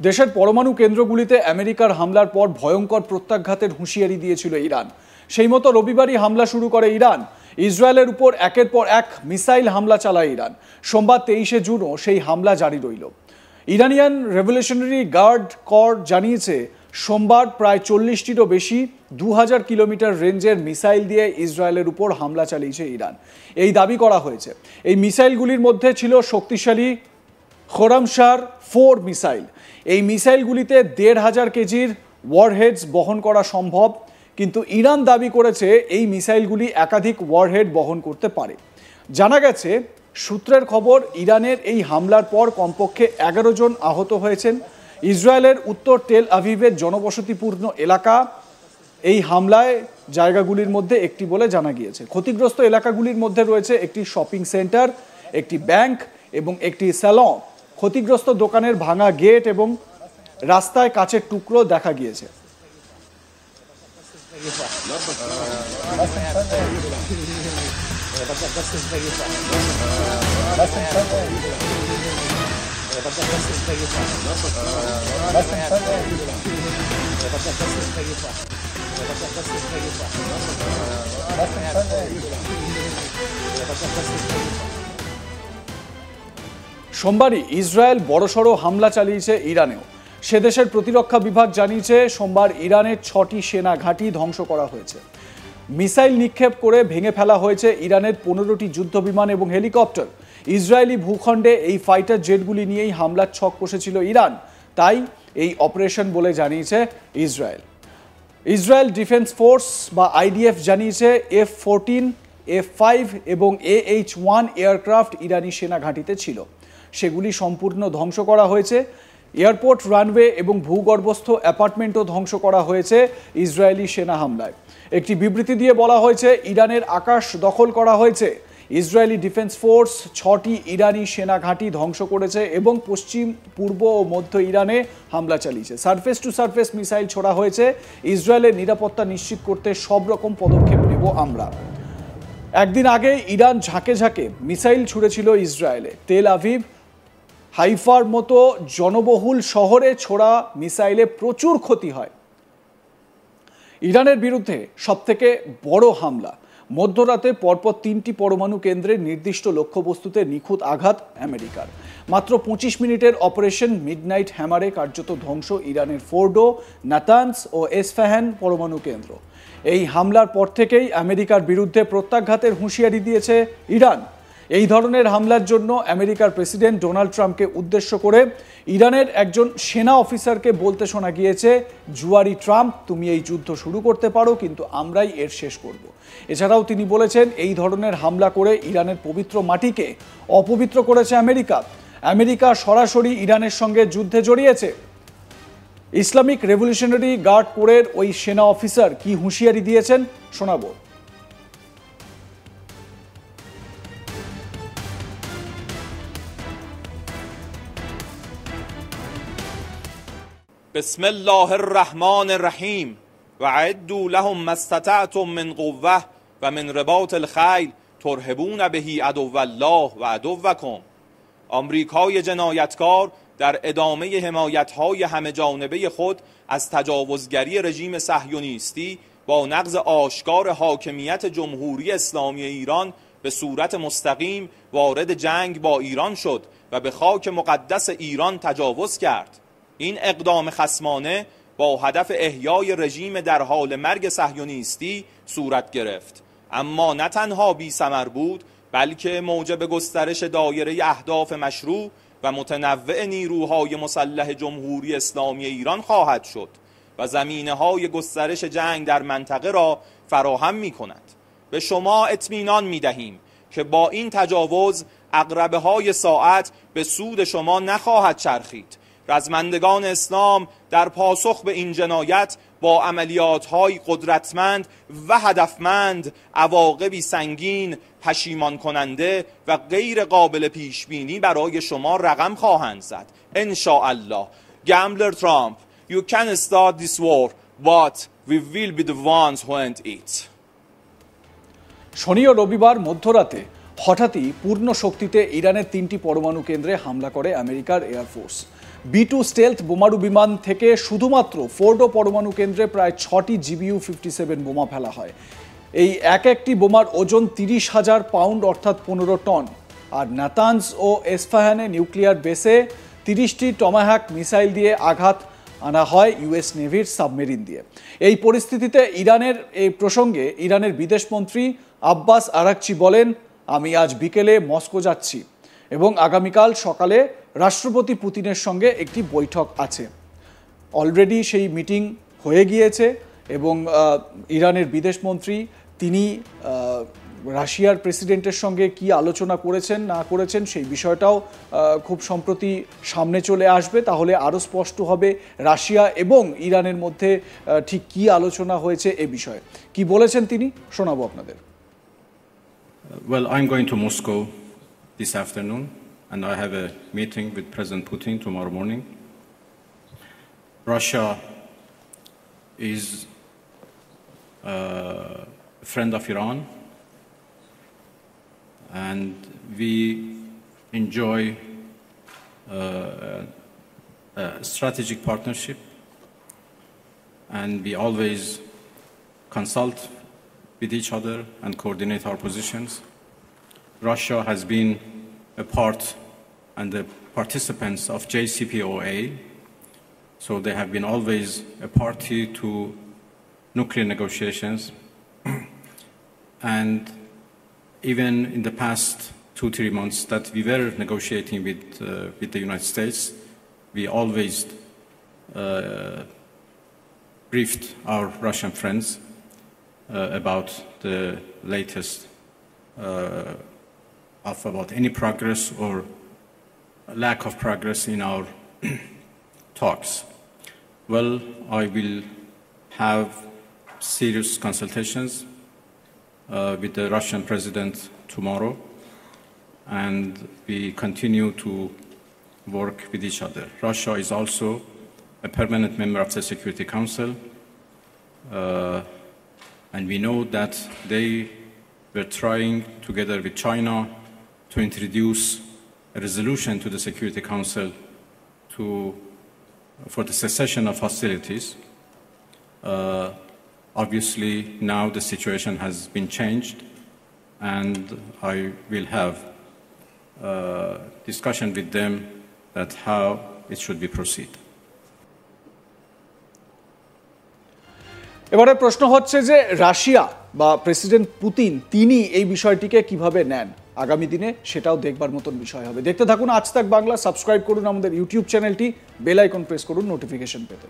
দেশের পরমাণু কেন্দ্রগুলিতে আমেরিকার হামলার পর ভয়ঙ্কর প্রত্যাঘাতের হুঁশিয়ারি দিয়েছিল ইরান। সেই মতো রবিবারই হামলা শুরু করে ইরান। ইসরায়েলের উপর একের পর এক মিসাইল হামলা চালায় ইরান। সোমবার 23শে জুনও সেই হামলা জারি রইল। ইরানিয়ান রেভলিউশনারি গার্ড কর জানিয়েছে সোমবার প্রায় 40টিরও বেশি 2000 কিলোমিটার রেঞ্জের মিসাইল দিয়ে ইসরায়েলের উপর হামলা চালিয়েছে ইরান। এই দাবি করা হয়েছে। এই মিসাইলগুলির মধ্যে ছিল শক্তিশালী খোরামশার 4 মিসাইল। এই মিসাইলগুলিতে 1500 কেজির ওয়ারহেডস বহন করা সম্ভব, কিন্তু ইরান দাবি করেছে এই মিসাইলগুলি একাধিক ওয়ারহেড বহন করতে পারে। জানা গেছে, সূত্রের খবর, ইরানের এই হামলার পর কমপক্ষে 11 জন আহত হয়েছেন। ইসরায়েলের উত্তর তেল আভিভের জনবসতিপূর্ণ এলাকা এই হামলায় জায়গাগুলির মধ্যে একটি বলে জানা গিয়েছে। ক্ষতিগ্রস্ত এলাকাগুলির মধ্যে রয়েছে একটি শপিং সেন্টার, একটি ব্যাংক এবং একটি স্যালন। ক্ষতিগ্রস্ত দোকানের ভাঙা গেট এবং রাস্তায় কাচের টুকরো দেখা গিয়েছে। সোমবারই ইসরায়েল বড়সড় হামলা চালিয়েছে ইরানেও। সে দেশের প্রতিরক্ষা বিভাগ জানিয়েছে সোমবার ইরানের 6টি সেনা ঘাঁটি ধ্বংস করা হয়েছে। মিসাইল নিক্ষেপ করে ভেঙে ফেলা হয়েছে ইরানের 15টি যুদ্ধবিমান এবং হেলিকপ্টার। ইসরায়েলি ভূখণ্ডে এই ফাইটার জেটগুলি নিয়েই হামলার ছক কষেছিল ইরান, তাই এই অপারেশন বলে জানিয়েছে ইসরায়েল। ইসরায়েল ডিফেন্স ফোর্স বা আইডিএফ জানিয়েছে F-14, F-5 এবং AH-1 এয়ারক্রাফট ইরানি সেনা ঘাঁটিতে ছিল। সেগুলি সম্পূর্ণ ধ্বংস করা হয়েছে। এয়ারপোর্ট, রানওয়ে এবং ভূগর্ভস্থ অ্যাপার্টমেন্টও ধ্বংস করা হয়েছে ইসরায়েলি সেনা হামলায়। একটি বিবৃতি দিয়ে বলা হয়েছে, ইরানের আকাশ দখল করা হয়েছে। ইসরায়েলি ডিফেন্স ফোর্স 6টি ইরানি সেনা ঘাঁটি ধ্বংস করেছে এবং পশ্চিম, পূর্ব ও মধ্য ইরানে হামলা চালিয়েছে। সারফেস টু সারফেস মিসাইল ছোড়া হয়েছে। ইসরায়েলের নিরাপত্তা নিশ্চিত করতে সব রকম পদক্ষেপ নেব আমরা। একদিন আগে ইরান ঝাঁকে ঝাঁকে মিসাইল ছুড়েছিল ইসরায়েলে। তেল আভিভ, হাইফার মতো জনবহুল শহরে ছোড়া মিসাইলে প্রচুর ক্ষতি হয়। ইরানের বিরুদ্ধে সবথেকে বড় হামলা। মধ্যরাতে পরপর 3টি পরমাণু কেন্দ্রের নির্দিষ্ট লক্ষ্যবস্তুতে নিখুঁত আঘাত আমেরিকার। মাত্র 25 মিনিটের অপারেশন মিডনাইট হ্যামারে কার্যত ধ্বংস ইরানের ফোর্ডো, নাতানস ও এসফাহান পরমাণু কেন্দ্র। এই হামলার পর থেকেই আমেরিকার বিরুদ্ধে প্রত্যাঘাতের হুঁশিয়ারি দিয়েছে ইরান। এই ধরনের হামলার জন্য আমেরিকার প্রেসিডেন্ট ডোনাল্ড ট্রাম্পকে উদ্দেশ্য করে ইরানের একজন সেনা অফিসারকে বলতে শোনা গিয়েছে, জুয়ারি ট্রাম্প, তুমি এই যুদ্ধ শুরু করতে পারো, কিন্তু আমরাই এর শেষ করব। এছাড়াও তিনি বলেছেন, এই ধরনের হামলা করে ইরানের পবিত্র মাটিকে অপবিত্র করেছে আমেরিকা। আমেরিকা সরাসরি ইরানের সঙ্গে যুদ্ধে জড়িয়েছে। ইসলামিক রেভলিউশনারি গার্ড কোরের ওই সেনা অফিসার কি হুঁশিয়ারি দিয়েছেন শোনাবো। بسم الله الرحمن الرحیم وأعدوا لهم ما استطعتم من قوة ومن رباط الخیل ترهبون به عدو الله وعدوکم. آمریکای جنایتکار در ادامه حمایت‌های همه جانبه خود از تجاوزگری رژیم صهیونیستی با نقض آشکار حاکمیت جمهوری اسلامی ایران به صورت مستقیم وارد جنگ با ایران شد و به خاک مقدس ایران تجاوز کرد. این اقدام خصمانه با هدف احیای رژیم در حال مرگ صهیونیستی صورت گرفت، اما نه تنها بی ثمر بود، بلکه موجب گسترش دایره اهداف مشروع و متنوع نیروهای مسلح جمهوری اسلامی ایران خواهد شد و زمینه‌های گسترش جنگ در منطقه را فراهم می‌کند. به شما اطمینان می‌دهیم که با این تجاوز عقربه‌های ساعت به سود شما نخواهد چرخید. رزمندگان اسلام در پاسخ به این جنایت با عملیات‌های قدرتمند و هدفمند عواقبی سنگین، پشیمان کننده و غیر قابل پیشبینی برای شما رقم خواهند زد. ان شاء الله. Gambler Trump, you can start this war, but we will be the ones who end it. শনি ও রবিবার মধ্যরাতে হঠাৎই পূর্ণ শক্তিতে ইরানের 3টি পরমাণু কেন্দ্রে হামলা করে আমেরিকার এয়ারফোর্স। B2 স্টেলথ বোমারু বিমান থেকে শুধুমাত্র ফোর্ডো পরমাণু কেন্দ্রে প্রায় 6টি GBU-57 বোমা ফেলা হয়। এই একটি বোমার ওজন 30,000 পাউন্ড অর্থাৎ 15 টন। আর নাতানজ ও এসফাহানে নিউক্লিয়ার বেসে 30টি টমাহ্যাক মিসাইল দিয়ে আঘাত আনা হয় ইউএস নেভির সাবমেরিন দিয়ে। এই পরিস্থিতিতে ইরানের এই প্রসঙ্গে ইরানের বিদেশমন্ত্রী আব্বাস আরাকচি বলেন, আমি আজ বিকেলে মস্কো যাচ্ছি এবং আগামীকাল সকালে রাষ্ট্রপতি পুতিনের সঙ্গে একটি বৈঠক আছে। অলরেডি সেই মিটিং হয়ে গিয়েছে এবং ইরানের বিদেশমন্ত্রী তিনি রাশিয়ার প্রেসিডেন্টের সঙ্গে কি আলোচনা করেছেন না করেছেন সেই বিষয়টাও খুব সম্প্রতি সামনে চলে আসবে। তাহলে আরও স্পষ্ট হবে রাশিয়া এবং ইরানের মধ্যে ঠিক কি আলোচনা হয়েছে এ বিষয়ে। কি বলেছেন তিনি শোনাবো আপনাদের। Well, I'm going to Moscow this afternoon and I have a meeting with President Putin tomorrow morning. Russia is a friend of Iran and we enjoy a strategic partnership and we always consult with each other and coordinate our positions. Russia has been a part and the participants of JCPOA, so they have been always a party to nuclear negotiations. And even in the past 2-3 months that we were negotiating with the United States, we always briefed our Russian friends about the latest about any progress or lack of progress in our talks. Well, I will have serious consultations with the Russian president tomorrow, and we continue to work with each other. Russia is also a permanent member of the Security Council, and we know that they were trying, together with China, to introduce a resolution to the Security Council for the cessation of hostilities. Obviously, now the situation has been changed, and I will have a discussion with them that how it should be proceed. এবারে প্রশ্ন হচ্ছে যে Russia বা president Putin তিনি এই বিষয়টিকে কিভাবে নেন আগামী দিনে সেটাও দেখবার মতন বিষয় হবে। দেখতে থাকুন আজ তাক বাংলা, সাবস্ক্রাইব করুন আমাদের ইউটিউব চ্যানেলটি, বেল আইকন প্রেস করুন নোটিফিকেশন পেতে।